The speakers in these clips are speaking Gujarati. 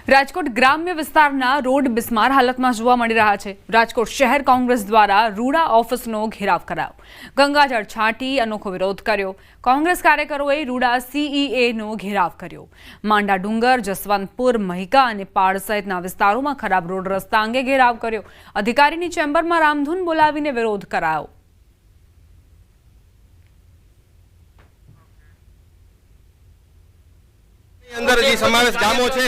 રાજકોટ ગ્રામ્ય વિસ્તારના રોડ બિસ્માર હાલતમાં જોવા મળી રહ્યા છે। રાજકોટ શહેર કોંગ્રેસ દ્વારા રૂડા ઓફિસનો ઘેરાવ કરાયો, ગંગાજળ છાંટી અનોખો વિરોધ કર્યો। કોંગ્રેસ કાર્યકરોએ રૂડા સીઈએનો ઘેરાવ કર્યો। માંડા ડુંગર, જસવંતપુર, મહિકા અને પાડ સહિતના વિસ્તારોમાં ખરાબ રોડ રસ્તા અંગે ઘેરાવ કર્યો। અધિકારીની ચેમ્બરમાં રામધૂન બોલાવીને વિરોધ કરાયો। अंदर जी समावेश गामो छे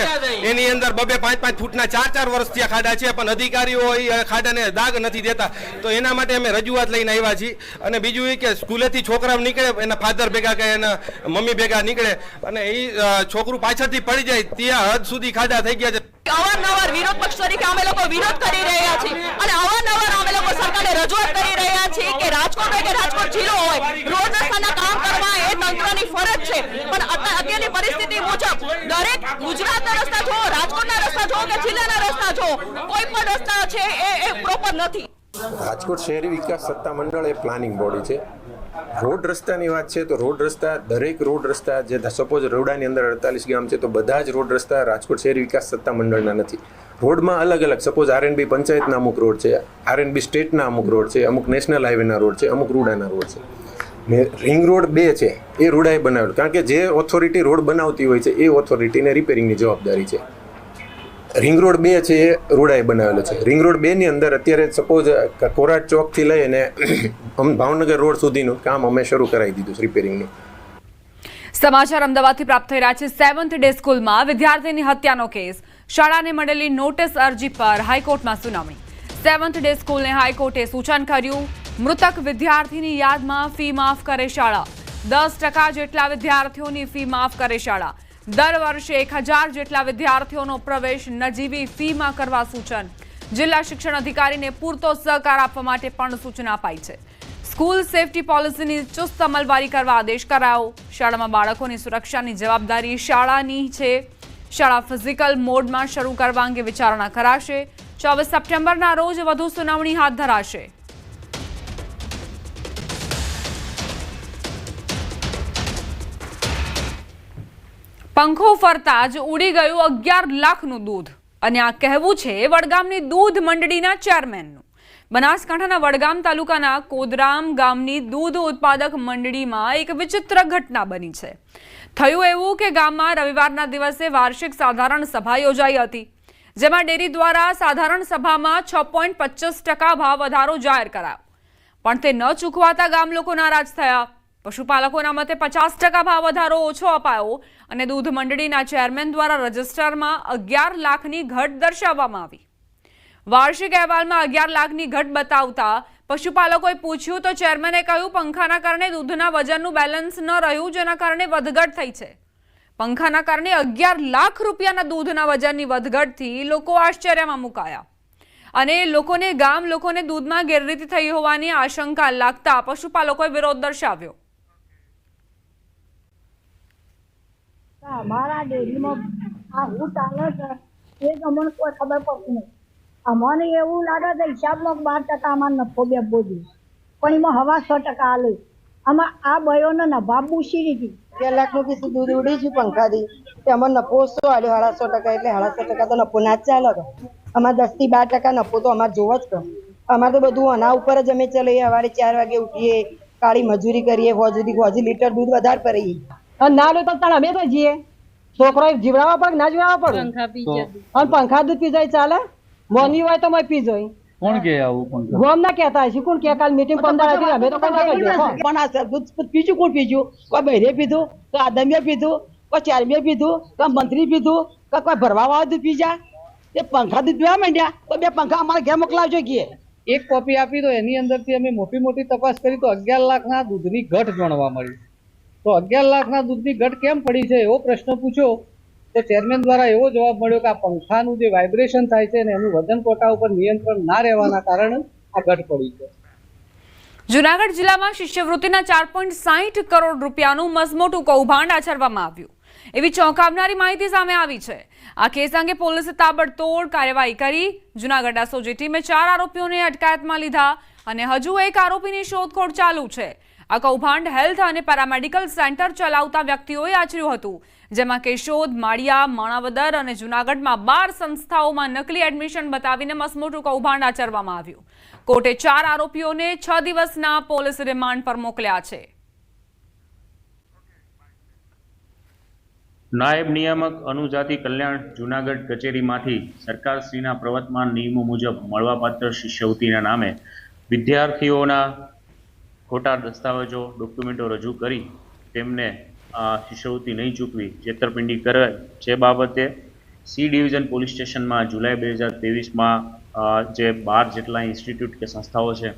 एनी अंदर 2-5 फूटना 4 वर्षથી ખાડા છે પણ અધિકારીઓ એ ખાડાને દાગ નથી દેતા। તો એના માટે અમે રજૂઆત લઈને આવ્યા છીએ। અને બીજું એ કે સ્કૂલેથી છોકરાઓ નીકળે એના ફાધર ભેગા કે એના મમ્મી ભેગા નીકળે અને એ છોકરું પાછળથી પડી જાય ત્યાં હદ સુધી ખાડા થઈ ગયા છે। અવારનવાર વિરોધ પક્ષ તરીકે અમે લોકો વિરોધ કરી રહ્યા છીએ અને અવારનવાર અમે લોકો સરકારને રજૂઆત કરી રહ્યા છીએ કે રાજકોટ હોય કે રાજકોટ જિલ્લો હોય, રોડ રસ્તાના કામ કરવા એ તંત્રની ફરજ છે। પણ અત્યારની પરિસ્થિતિ મુજબ દરેક ગુજરાતના રસ્તા જો, રાજકોટના રસ્તા જો કે જિલ્લાના રસ્તા જો, કોઈ પણ રસ્તા છે એ પ્રોપર નથી। રાજકોટ શહેરી વિકાસ સત્તા મંડળ એ પ્લાનિંગ બોડી છે। રોડ રસ્તાની વાત છે તો રોડ રસ્તા, દરેક રોડ રસ્તા જે સપોઝ રોડાની અંદર 48 ગામ છે તો બધા જ રોડ રસ્તા રાજકોટ શહેરી વિકાસ સત્તા મંડળના નથી। રોડમાં અલગ અલગ સપોઝ આરએનબી પંચાયતના અમુક રોડ છે, આરએનબી સ્ટેટના અમુક રોડ છે, અમુક નેશનલ હાઈવેના રોડ છે, અમુક રૂડાના રોડ છે। ને રિંગ રોડ 2 છે એ રૂડાએ બનાવેલો, કારણ કે જે ઓથોરિટી રોડ બનાવતી હોય છે એ ઓથોરિટીને રિપેરિંગની જવાબદારી છે। રિંગ રોડ 2 છે એ રૂડાએ બનાવેલો છે। રિંગ રોડ 2 ની અંદર અત્યારે સપોઝ કોરાટ ચોકથી લઈને ભાવનગર રોડ સુધીનું કામ અમે શરૂ કરાવી દીધું છે રિપેરિંગનું। સમાચાર અમદાવાદથી પ્રાપ્ત થઈ રહ્યા છે। 7th ડે સ્કૂલમાં વિદ્યાર્થીની હત્યાનો કેસ, શાળાને મળેલી નોટિસ અરજી પર હાઈકોર્ટમાં સુનાવણી। 7th ડે સ્કૂલને હાઈકોર્ટે સૂચન કર્યું, મૃતક વિદ્યાર્થીની યાદમાં ફી માફ કરે શાળા। 10% જેટલા વિદ્યાર્થીઓની ફી માફ કરે શાળા। દર વર્ષે 1000 જેટલા વિદ્યાર્થીઓનો પ્રવેશ નજીવી ફીમાં કરવા સૂચન। જિલ્લા શિક્ષણ અધિકારીને પૂરતો સહકાર આપવા માટે પણ સૂચના અપાઈ છે। સ્કૂલ સેફટી પોલિસીની ચુસ્ત અમલવારી કરવા આદેશ કરાયો। શાળામાં બાળકોની સુરક્ષાની જવાબદારી શાળાની છે। શાળા ફિઝિકલ મોડમાં શરૂ કરવા અંગે વિચારણા કરાશે। 24 સપ્ટેમ્બરના રોજ વધુ સુનાવણી હાથ ધરાશે। પંખો ફરતા જ ઉડી ગયું 11 લાખનું દૂધ, અને આ કહેવું છે વડગામની દૂધ મંડળીના ચેરમેનનું। બનાસકાંઠાના વડગામ તાલુકાના કોદરામ ગામની દૂધ ઉત્પાદક મંડળીમાં એક વિચિત્ર ઘટના બની છે। થયું એવું કે ગામમાં રવિવારના દિવસે વાર્ષિક સાધારણ સભા યોજાઈ હતી, જેમાં ડેરી દ્વારા સાધારણ સભામાં 6.25% ભાવ વધારો જાહેર કરાયો, પણ તે ન ચૂકવાતા ગામ લોકો નારાજ થયા। પશુપાલકોના મતે 50% ભાવ વધારો ઓછો અપાયો અને દૂધ મંડળીના ચેરમેન દ્વારા રજિસ્ટરમાં 11 લાખની ઘટ દર્શાવવામાં આવી। વાર્ષિક અહેવાલમાં 11 લાખની ઘટ બતાવતા પશુપાલકોએ પૂછ્યું તો ચેરમેને કહ્યું પંખાના કારણે દૂધના વજનનું બેલેન્સ ન રહ્યું, જેના કારણે વધઘટ થઈ છે। પંખાના કારણે 11 લાખ રૂપિયાના દૂધના વજનની વધઘટથી લોકો આશ્ચર્યમાં મુકાયા અને ગામ લોકોને દૂધમાં ગેરરીતિ થઈ હોવાની આશંકા લાગતા પશુપાલકોએ વિરોધ દર્શાવ્યો। અમારા ડેરીમાં આ હું ચાલે છે એ અમને કોઈ ખબર પડતી નહીં। અમને એવું લાગે છે હિસાબમાં 12% અમારે નફો બેબો જોઈએ, પણ એમાં હવા 100% આલે। આમાં આ બયોને નભા બુસી દીધી। 2 લાખનું પીસ દૂધ ઉડી ગયું પંખાથી, તે અમારે નફો ઓછો આવ્યો 150%, એટલે 150% તો નફો ના જ ચાલે। અમારે 10 થી 12% નફો તો અમારે જોવો જ કરો। અમારે તો બધું આના ઉપર જ અમે ચલાવીએ। સવારે 4 વાગે ઉઠીએ, કાળી મજૂરી કરીએ, હોજી લીટર દૂધ વધારે કરીએ। ના લો તો તાણ અમે તો જઈએ, છોકરો જીવડાવવા પડે ના જીવડાવવા પડે, અને પંખા દૂધ પી જાય ચાલે? મોની હોય તો મેં પી જોઈ। કોણ કે આવું? ગોમ ના કહેતા હશે, કોણ કે કાલ મીટિંગ 15 હતી અમે તો પણ આ દૂધ પીજું કોણ પીજું? કોઈ બહેરે પીધું, કોઈ આદમીએ પીધું, કોઈ ચેરમીએ પીધું, કોઈ મંત્રી પીધું, કોઈ ભરવા વાળા દૂધ પીજા। એ પંખા દૂધ પીવા માંડ્યા તો 2 પંખા અમારે ઘેર મોકલાવજો કે એક કોપી આપી તો એની અંદરથી અમે મોટી તપાસ કરી તો 11 લાખના દૂધની ઘટ જાણવા મળી। તો 11 લાખના દૂધની ઘટ કેમ પડી છે એવો પ્રશ્ન પૂછ્યો તો ચેરમેન દ્વારા એવો જવાબ મળ્યો કે આ પંખાનું જે વાઇબ્રેશન થાય છે ને એનું વજન કોટા ઉપર નિયંત્રણ ના રહેવાના કારણે આ ઘટ પડી છે। જૂનાગઢ જિલ્લામાં શિષ્યવૃત્તિના 4.60 કરોડ રૂપિયાનું મસમોટું કૌભાંડ આચરવામાં આવ્યું એવી ચોંકાવનારી માહિતી સામે આવી છે। આ કેસ અંગે પોલીસે તાબડતોડ કાર્યવાહી કરી। જૂનાગઢ એસઓજી ટીમે 4 આરોપીઓને અટકાયતમાં લીધા અને હજુ એક આરોપીની શોધખોળ ચાલુ છે। આ કૌભાંડ હેલ્થ અને પેરામેડિકલ સેન્ટર ચલાવતા વ્યક્તિઓએ આચર્યું હતું, જેમાં કેશોદ, માળિયા, માણાવદર અને જૂનાગઢમાં 12 સંસ્થાઓમાં નકલી એડમિશન બતાવીને મસમોટું કૌભાંડ આચરવામાં આવ્યું. કોર્ટે 4 આરોપીઓને 6 દિવસના પોલીસ રિમાન્ડ પર મોકલ્યા છે. નાયબ નિયામક અનુજાતિ કલ્યાણ જૂનાગઢ કચેરીમાંથી સરકારશ્રીના પ્રવર્તમાન નિયમો મુજબ મળવાપાત્ર શિષ્યવૃત્તિના નામે વિદ્યાર્થીઓના ખોટા દસ્તાવેજો, ડોક્યુમેન્ટો રજૂ કરી તેમને શિષ્યવૃત્તિ નહીં ચૂકવી છેતરપિંડી કરે જે બાબતે સી ડિવિઝન પોલીસ સ્ટેશનમાં જુલાઈ 2023માં જે 12 જેટલા ઇન્સ્ટિટ્યૂટ કે સંસ્થાઓ છે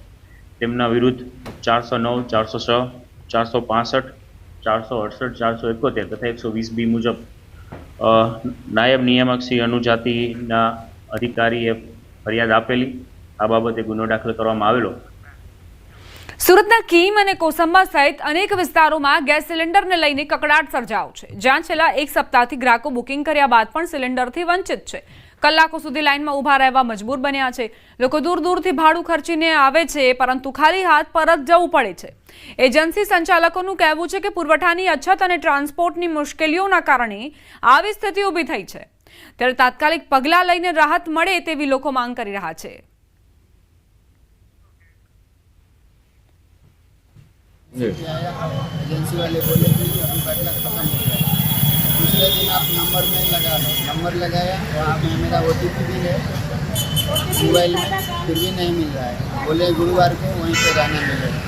તેમના વિરુદ્ધ 409, 406, 465, 468, 471 તથા 120B મુજબ નાયબ નિયામક શ્રી અનુજાતિના અધિકારીએ ફરિયાદ આપેલી. આ બાબતે ગુનો દાખલ કરવામાં આવેલો. સુરતના કીમ અને કોસંબા સહિત અનેક વિસ્તારોમાં ગેસ સિલિન્ડરને લઈને કકડાટ સર્જાયો છે, જ્યાં છેલ્લા 1 સપ્તાહથી ગ્રાહકો બુકિંગ કર્યા બાદ પણ સિલિન્ડરથી વંચિત છે. કલાકો સુધી લાઇનમાં ઊભા રહેવા મજબૂર બન્યા છે. લોકો દૂરથી ભાડું ખર્ચીને આવે છે, પરંતુ ખાલી હાથ પરત જવું પડે છે. એજન્સી સંચાલકોનું કહેવું છે કે પુરવઠાની અછત અને ટ્રાન્સપોર્ટની મુશ્કેલીઓના કારણે આવી સ્થિતિ ઊભી થઈ છે. ત્યારે તાત્કાલિક પગલાં લઈને રાહત મળે તેવી લોકો માંગ કરી રહ્યા છે. एजेंसी वाले बोले कि अभी बैठक खत्म हो गया. दूसरे दिन आप नंबर में लगा लो. नंबर लगाया, वहाँ में मेरा OTP भी है मोबाइल में, फिर भी नहीं मिल रहा है. बोले गुरुवार को वहीं पे जाना मिलेगा.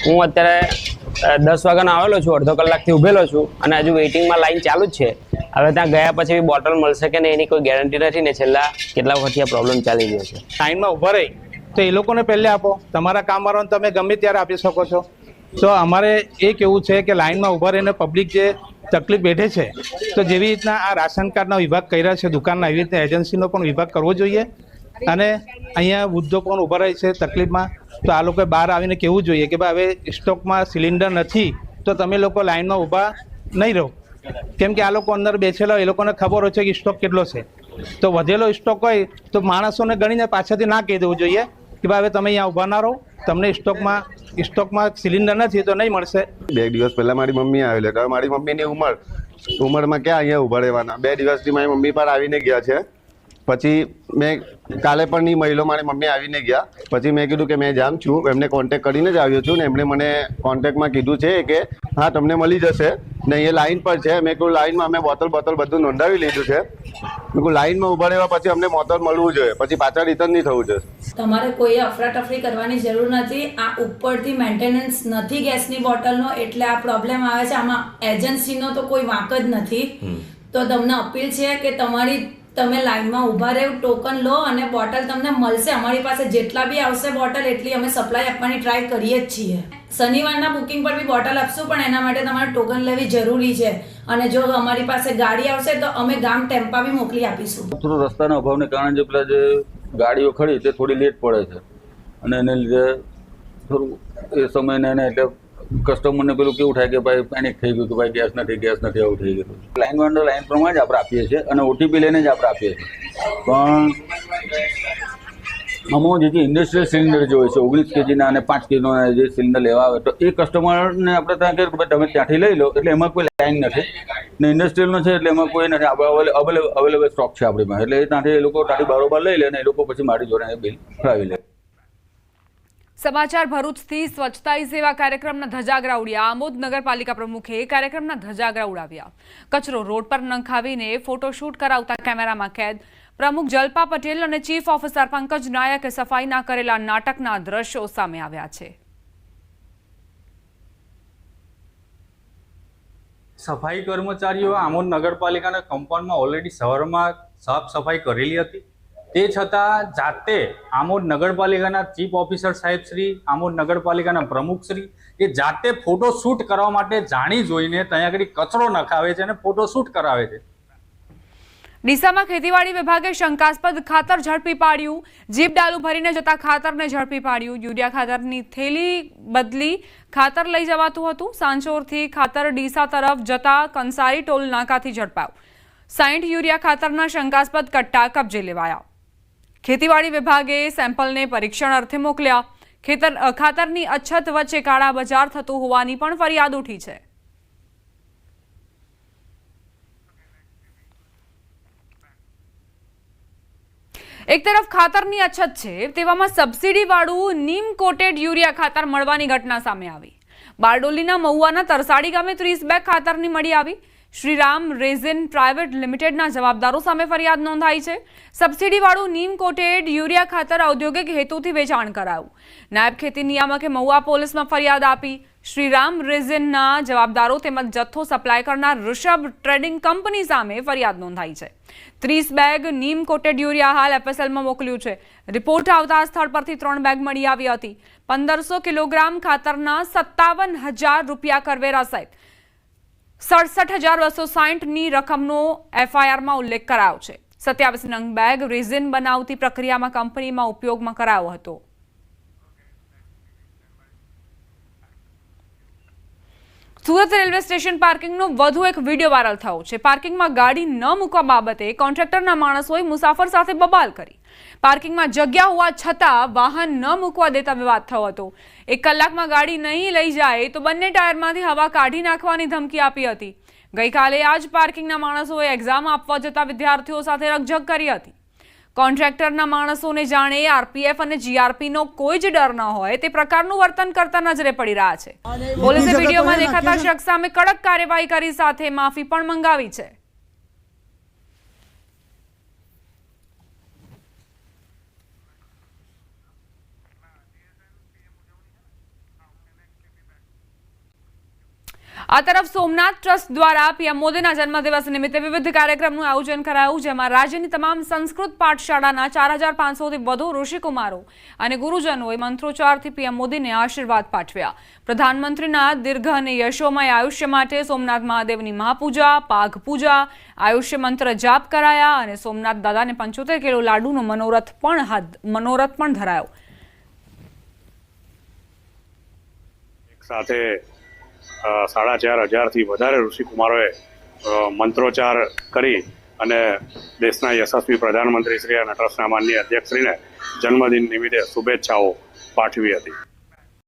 હું અત્યારે 10 વાગ્યાનો આવેલો છું, અડધો કલાકથી ઊભેલો છું અને હજુ વેઇટિંગમાં લાઈન ચાલુ જ છે. હવે ત્યાં ગયા પછી બોટલ મળશે કે નહીં એની કોઈ ગેરંટી નથી ને છેલ્લા કેટલા વખતથી આ પ્રોબ્લેમ ચાલી રહ્યો છે. લાઈનમાં ઊભા રહી તો એ લોકોને પહેલે આપો, તમારા કામવાળાને તમે ગમે ત્યારે આપી શકો છો. તો અમારે એ કેવું છે કે લાઈનમાં ઊભા રહીને પબ્લિક જે તકલીફ બેઠે છે, તો જેવી રીતના આ રાશન કાર્ડના વિભાગ કર્યા છે દુકાનના, એવી રીતના એજન્સીનો પણ વિભાગ કરવો જોઈએ. અને અહીંયા વૃદ્ધો પણ ઊભા રહે છે તકલીફમાં, તો આ લોકોએ બહાર આવીને કહેવું જોઈએ કે ભાઈ હવે સ્ટોકમાં સિલિન્ડર નથી તો તમે લોકો લાઈનમાં ઊભા નહીં રહો. કેમ કે આ લોકો અંદર બેસેલા હોય, એ લોકોને ખબર હોય છે કે સ્ટોક કેટલો છે. તો વધેલો સ્ટોક હોય તો માણસોને ગણીને પાછળથી ના કહી દેવું જોઈએ કે ભાઈ હવે તમે અહીંયા ઊભા ના રહો, તમને સ્ટોકમાં સિલિન્ડર નથી તો નહીં મળશે. 2 દિવસ પહેલાં મારી મમ્મી આવેલી, તો મારી મમ્મીની ઉંમરમાં ક્યાં અહીંયા ઊભા રહેવાના. 2 દિવસથી મારી મમ્મી પર આવીને ગયા છે. પછી મેં કાલે પણ નહીં મળ્યો, મારી મમ્મી આવીને ગયા. પછી મેં કીધું કે મેં જામ છું, એમને કોન્ટેક કરીને જ આવ્યો છું ને એમણે મને કોન્ટેકમાં કીધું છે કે હા તમને મળી જશે ને એ લાઈન પર છે. મેં કહ્યું લાઈનમાં અમે બોટલ બધું નોંધાવી લીધું છે. મેં કહ્યું લાઈનમાં ઊભા રહેવા પછી અમને બોટલ મળવું જોઈએ, પછી પાછા રિટર્ન નહીં થવું જોઈએ. તમારે કોઈ અફરાતફરી કરવાની જરૂર નથી. આ ઉપરથી મેન્ટેનન્સ નથી ગેસની બોટલનો, એટલે આ પ્રોબ્લેમ આવે છે. આમાં એજન્સીનો તો કોઈ વાંક જ નથી. તો તમને અપીલ છે કે તમે લાઈનમાં ઊભા રહો, ટોકન લો અને બોટલ તમને મળશે. અમારી પાસે જેટલા બી આવશે બોટલ એટલી અમે સપ્લાય આપવાની ટ્રાય કરીએ જ છીએ. શનિવારના બુકિંગ પર બી બોટલ આપશું, પણ એના માટે તમારે ટોકન લેવી જરૂરી છે. અને જો અમારી પાસે ગાડી આવશે તો અમે ગામ ટેમ્પા બી મોકલી આપીશું. થોડું રસ્તાના અભાવને કારણે જે પેલા જે ગાડીઓ ખડી તે થોડી લેટ પડે છે અને એને લીધે થોડું એ સમયને એને એટલે કસ્ટમરને પેલું કેવું થાય કે ભાઈ પેનિક થઈ ગયું કે ભાઈ ગેસ નથી આવું થઈ ગયું. લાઈન પ્રમાણે જ આપણે આપીએ છીએ અને OTP લઈને જ આપણે આપીએ છીએ. પણ આમાં જે ઇન્ડસ્ટ્રીયલ સિલિન્ડર જે હોય છે 19 kgના અને 5 kgના જે સિલિન્ડર લેવા આવે તો એ કસ્ટમરને આપણે ત્યાં કહે કે ભાઈ તમે ત્યાંથી લઈ લો, એટલે એમાં કોઈ લાઈન નથી ને ઇન્ડસ્ટ્રીયલનો છે એટલે એમાં કોઈ નથી. આપણે અવેલેબલ સ્ટોક છે આપણી પાસે, એટલે ત્યાંથી એ લોકો ત્યાંથી બરોબર લઈ લે અને એ લોકો પછી મારી જોડે બિલ કરાવી લે. સમાચાર ભરૂચથી સ્વચ્છતા હી સેવા કાર્યક્રમના ધજાગરા ઉડ્યા. આમોદ નગરપાલિકા પ્રમુખે કાર્યક્રમના ધજાગરા ઉડાવ્યા. કચરો રોડ પર નંખાવીને ફોટોશૂટ કરાવતા કેમેરામાં કેદ. પ્રમુખ જલપા પટેલ અને ચીફ ઓફિસર પંકજ નાયકે સફાઈના કરેલા નાટકના દ્રશ્યો સામે આવ્યા છે. સફાઈ કર્મચારીઓ આમોદ નગરપાલિકાના કમ્પાઉન્ડમાં ઓલરેડી સવારમાં સાફ સફાઈ કરેલી હતી. તે છતાં જાતે આમોદ નગરપાલિકાના ચીફ ઓફિસર સાહેબ શ્રી, આમોદ નગરપાલિકાના પ્રમુખ શ્રી એ જાતે ફોટોશૂટ કરવા માટે જાણી જોઈને ત્યાં આગળ કચરો નખાવે છે અને ફોટોશૂટ કરાવે છે. ડીસામાં ખેતીવાડી વિભાગે શંકાસ્પદ ખાતર ઝડપી પાડ્યું. જીપ ડાલુ ભરીને જતા ખાતરને ઝડપી પાડ્યું. યુરિયા ખાતરની થેલી બદલી ખાતર લઈ જવાતું હતું. સાંચોરથી ખાતર ડીસા તરફ જતા કંસારી ટોલ નાકાથી ઝડપાયું. 60 યુરિયા ખાતરના શંકાસ્પદ કટ્ટા કબજે લેવાયા. ખેતીવાડી વિભાગે સેમ્પલને પરીક્ષણ અર્થે મોકલ્યા. ખાતરની અછત વચ્ચે કાળા બજાર થતું હોવાની પણ ફરિયાદ ઉઠી છે. એક તરફ ખાતરની અછત છે, તેવામાં સબસિડીવાળું નીમ કોટેડ યુરિયા ખાતર મળવાની ઘટના સામે આવી. બારડોલીના મહુવાના તરસાડી ગામે 30 બેગ ખાતરની મળી આવી. શ્રીરામ રેઝિન પ્રાઇવેટ લિમિટેડના જવાબદારો સામે ફરિયાદ નોંધાઈ છે. સબસિડીવાળું નીમ કોટેડ યુરિયા ખાતર ઔદ્યોગિક હેતુથી વેચાણ કરાયું. નાયબ ખેતી નિયામકે મહુવા પોલીસમાં ફરિયાદ આપી. શ્રીરામ રેઝિનના જવાબદારો તેમજ જથ્થો સપ્લાય કરનાર ઋષભ ટ્રેડિંગ કંપની સામે ફરિયાદ નોંધાઈ છે. 30 બેગ નીમ કોટેડ યુરિયા હાલ FSLમાં મોકલ્યું છે. રિપોર્ટ આવતા સ્થળ પરથી 3 બેગ મળી આવી હતી. 1500 કિલોગ્રામ ખાતરના 57,000 રૂપિયા કરવેરા સહિત 67,260ની રકમનો FIRમાં ઉલ્લેખ કરાયો છે. 27 નંગ બેગ રેઝિન બનાવતી પ્રક્રિયામાં કંપનીમાં ઉપયોગમાં કરાયો હતો. સુરત રેલવે સ્ટેશન પાર્કિંગનો વધુ એક વિડીયો વાયરલ થયો છે. પાર્કિંગમાં ગાડી ન મૂકવા બાબતે કોન્ટ્રાક્ટરના માણસોએ મુસાફર સાથે બબાલ કરી. પાર્કિંગમાં જગ્યા હોવા છતાં વાહન ન મૂકવા દેતા વિવાદ થયો હતો. 1 કલાકમાં ગાડી નહીં લઈ જાય તો બંને ટાયરમાંથી હવા કાઢી નાખવાની ધમકી આપી હતી. ગઈકાલે આ જ પાર્કિંગના માણસોએ એક્ઝામ આપવા જતા વિદ્યાર્થીઓ સાથે રકઝક કરી હતી. કોન્ટ્રાક્ટરના માણસોને જાણે RPF અને GRPનો કોઈ જ ડર ન હોય તે પ્રકારનું વર્તન કરતા નજરે પડી રહ્યા છે. પોલીસે વિડીયોમાં દેખાતા શખ્સ સામે કડક કાર્યવાહી કરી સાથે માફી પણ મંગાવી છે. આ તરફ સોમનાથ ટ્રસ્ટ દ્વારા PM મોદીના જન્મદિવસ નિમિત્તે વિવિધ કાર્યક્રમનું આયોજન કરાયું, જેમાં રાજ્યની તમામ સંસ્કૃત પાઠશાળાના 4,500થી વધુ ઋષિકુમારો અને ગુરુજનોએ મંત્રોચ્ચારથી PM મોદીને આશીર્વાદ પાઠવ્યા. પ્રધાનમંત્રીના દીર્ઘ અને યશોમય આયુષ્ય માટે સોમનાથ મહાદેવની મહાપૂજા, પાઘ પૂજા, આયુષ્ય મંત્ર જાપ કરાયા અને સોમનાથ દાદાને 75 કિલો લાડુનો મનોરથ પણ ધરાયો. સાથે 4,500થી વધારે ઋષિકુમારોએ મંત્રોચ્ચાર કરી અને દેશના યશસ્વી પ્રધાનમંત્રી શ્રી અને ટ્રસ્ટના માનનીય અધ્યક્ષશ્રીને જન્મદિન નિમિત્તે શુભેચ્છાઓ પાઠવી હતી.